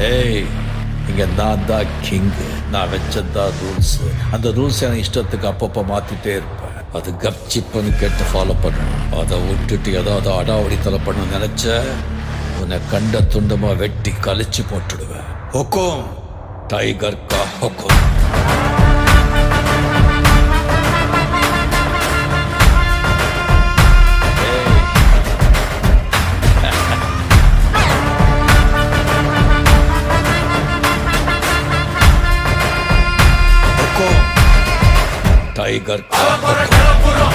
ஏய், இங்க நான் தான் கிங்கு. நான் வச்சதான் ரூல்ஸ். அந்த ரூல்ஸ் எனக்கு இஷ்டத்துக்கு அப்பப்போ மாத்திட்டே இருப்பேன். அது கப்சிப்புன்னு கேட்டு ஃபாலோ பண்ணணும். அதை விட்டுட்டு ஏதாவது அடாவடித்தலை பண்ண நினைச்ச உன்னை கண்ட துண்டமா வெட்டி கழிச்சு போட்டுடுவேன். ஹுக்கும், டைகர் கா ஹுக்கும். டைகர் கா ஹுக்கும்.